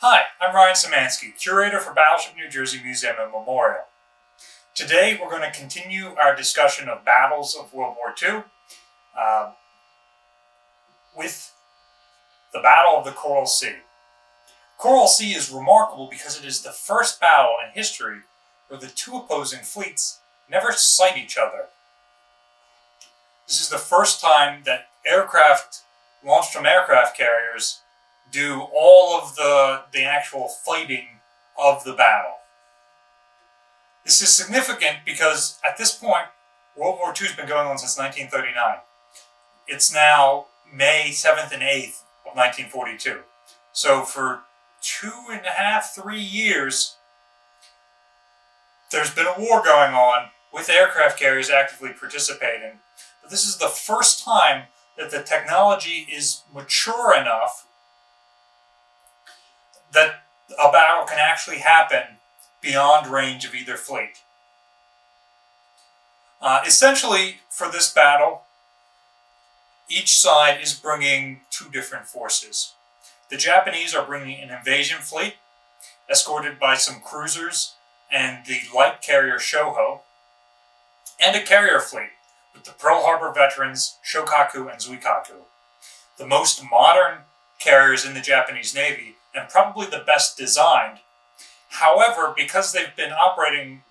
Hi, I'm Ryan Szymanski, curator for Battleship New Jersey Museum and Memorial. Today we're going to continue our discussion of battles of World War II with the Battle of the Coral Sea. Coral Sea is remarkable because it is the first battle in history where the two opposing fleets never sight each other. This is the first time that aircraft launched from aircraft carriers do all of the actual fighting of the battle. This is significant because at this point, World War II has been going on since 1939. It's now May 7th and 8th of 1942. So for 2.5, 3 years, there's been a war going on with aircraft carriers actively participating. But this is the first time that the technology is mature enough that a battle can actually happen beyond range of either fleet. Essentially, for this battle, each side is bringing two different forces. The Japanese are bringing an invasion fleet, escorted by some cruisers and the light carrier Shoho, and a carrier fleet with the Pearl Harbor veterans Shokaku and Zuikaku, the most modern carriers in the Japanese Navy and probably the best designed. However, because they've been operating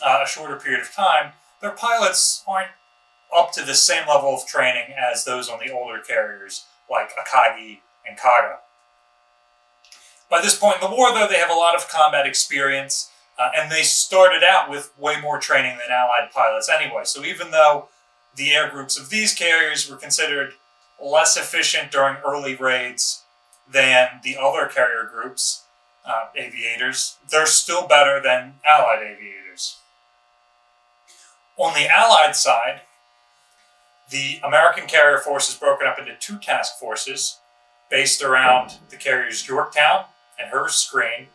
a shorter period of time, their pilots aren't up to the same level of training as those on the older carriers like Akagi and Kaga. By this point in the war, though, they have a lot of combat experience, and they started out with way more training than Allied pilots anyway. So even though the air groups of these carriers were considered less efficient during early raids than the other carrier groups, aviators, they're still better than Allied aviators. On the Allied side, the American carrier force is broken up into two task forces based around the carriers Yorktown and her screen,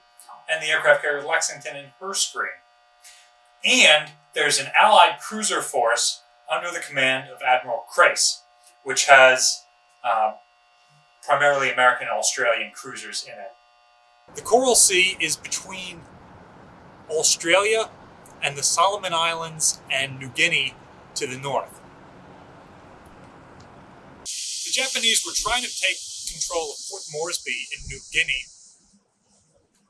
and the aircraft carrier Lexington and her screen. And there's an Allied cruiser force under the command of Admiral Crace, which has primarily American and Australian cruisers in it. The Coral Sea is between Australia and the Solomon Islands and New Guinea to the north. The Japanese were trying to take control of Port Moresby in New Guinea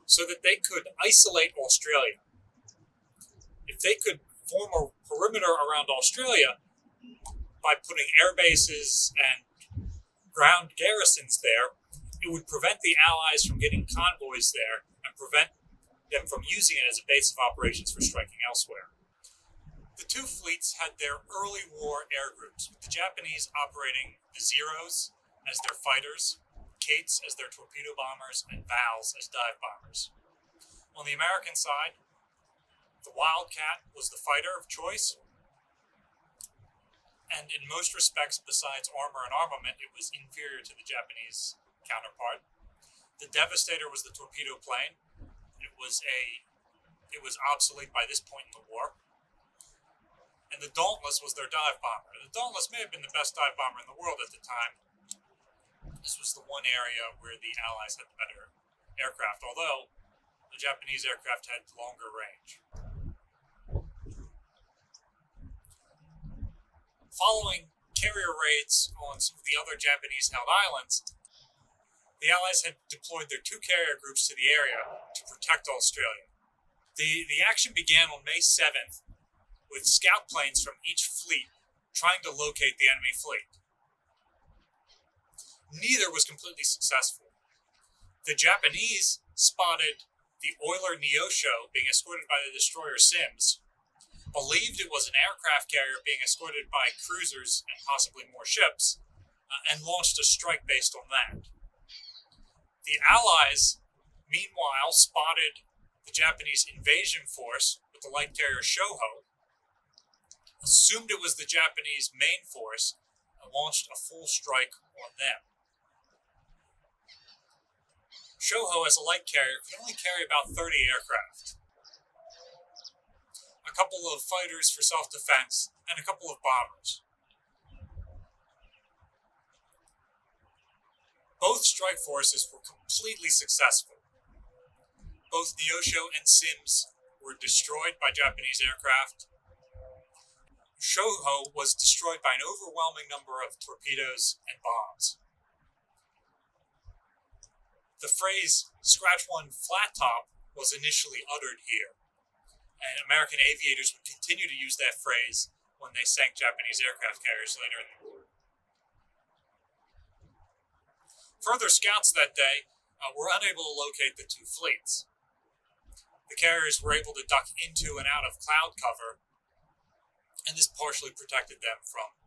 so that they could isolate Australia. If they could form a perimeter around Australia by putting air bases and ground garrisons there, it would prevent the Allies from getting convoys there and prevent them from using it as a base of operations for striking elsewhere. The two fleets had their early war air groups, with the Japanese operating the Zeros as their fighters, Kates as their torpedo bombers, and Vals as dive bombers. On the American side, the Wildcat was the fighter of choice, and in most respects, besides armor and armament, it was inferior to the Japanese counterpart. The Devastator was the torpedo plane. It was obsolete by this point in the war. And the Dauntless was their dive bomber. The Dauntless may have been the best dive bomber in the world at the time. This was the one area where the Allies had the better aircraft, although the Japanese aircraft had longer range. Following carrier raids on some of the other Japanese-held islands, the Allies had deployed their two carrier groups to the area to protect Australia. The action began on May 7th with scout planes from each fleet trying to locate the enemy fleet. Neither was completely successful. The Japanese spotted the oiler Neosho being escorted by the destroyer Sims, believed it was an aircraft carrier being escorted by cruisers and possibly more ships, and launched a strike based on that. The Allies, meanwhile, spotted the Japanese invasion force with the light carrier Shoho, assumed it was the Japanese main force, and launched a full strike on them. Shoho, as a light carrier, could only carry about 30 aircraft. A couple of fighters for self-defense, and a couple of bombers. Both strike forces were completely successful. Both Neosho and Sims were destroyed by Japanese aircraft. Shoho was destroyed by an overwhelming number of torpedoes and bombs. The phrase "scratch one flat top" was initially uttered here, and American aviators would continue to use that phrase when they sank Japanese aircraft carriers later in the war. Further scouts that day were unable to locate the two fleets. The carriers were able to duck into and out of cloud cover, and this partially protected them from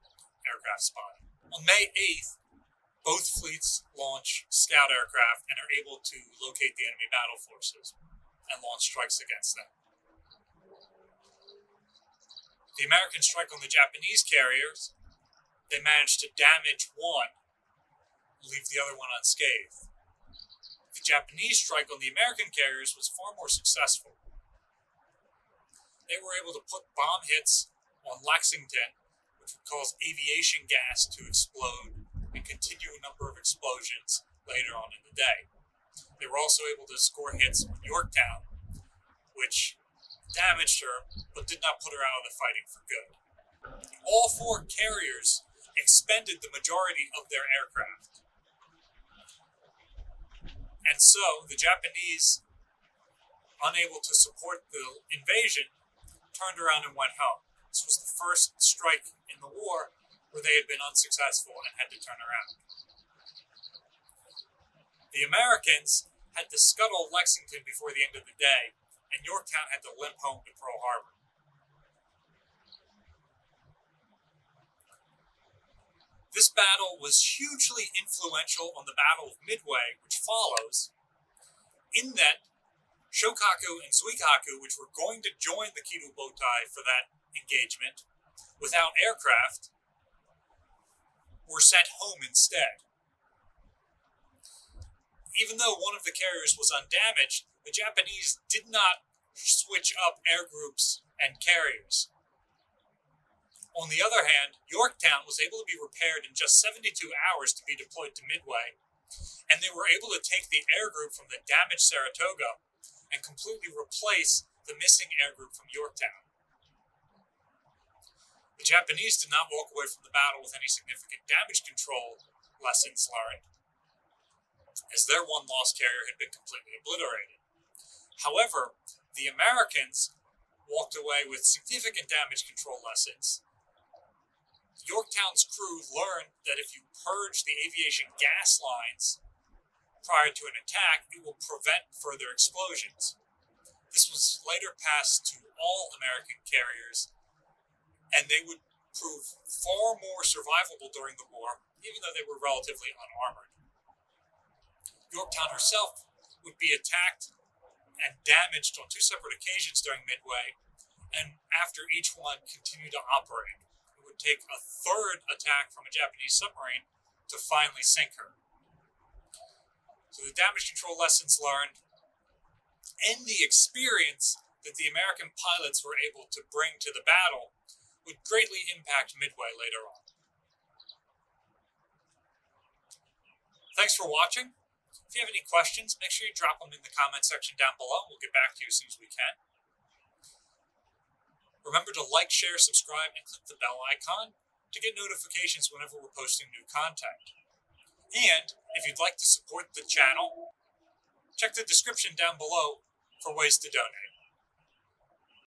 aircraft spotting. On May 8th, both fleets launch scout aircraft and are able to locate the enemy battle forces and launch strikes against them. The Americans strike on the Japanese carriers. They manage to damage one, leave the other one unscathed. The Japanese strike on the American carriers was far more successful. They were able to put bomb hits on Lexington, which would cause aviation gas to explode and continue a number of explosions later on in the day. They were also able to score hits on Yorktown, which damaged her but did not put her out of the fighting for good. All four carriers expended the majority of their aircraft. And so the Japanese, unable to support the invasion, turned around and went home. This was the first strike in the war where they had been unsuccessful and had to turn around. The Americans had to scuttle Lexington before the end of the day, and Yorktown had to limp home to Pearl Harbor. This battle was hugely influential on the Battle of Midway, which follows, in that Shokaku and Zuikaku, which were going to join the Kido Botai for that engagement, without aircraft, were sent home instead. Even though one of the carriers was undamaged, the Japanese did not switch up air groups and carriers. On the other hand, Yorktown was able to be repaired in just 72 hours to be deployed to Midway, and they were able to take the air group from the damaged Saratoga and completely replace the missing air group from Yorktown. The Japanese did not walk away from the battle with any significant damage control lessons learned, as their one lost carrier had been completely obliterated. However, the Americans walked away with significant damage control lessons. Yorktown's crew learned that if you purge the aviation gas lines prior to an attack, it will prevent further explosions. This was later passed to all American carriers, and they would prove far more survivable during the war, even though they were relatively unarmored. Yorktown herself would be attacked and damaged on two separate occasions during Midway, and after each one continued to operate. It would take a third attack from a Japanese submarine to finally sink her. So the damage control lessons learned and the experience that the American pilots were able to bring to the battle would greatly impact Midway later on. Thanks for watching. If you have any questions, make sure you drop them in the comment section down below. We'll get back to you as soon as we can. Remember to like, share, subscribe, and click the bell icon to get notifications whenever we're posting new content. And if you'd like to support the channel, check the description down below for ways to donate.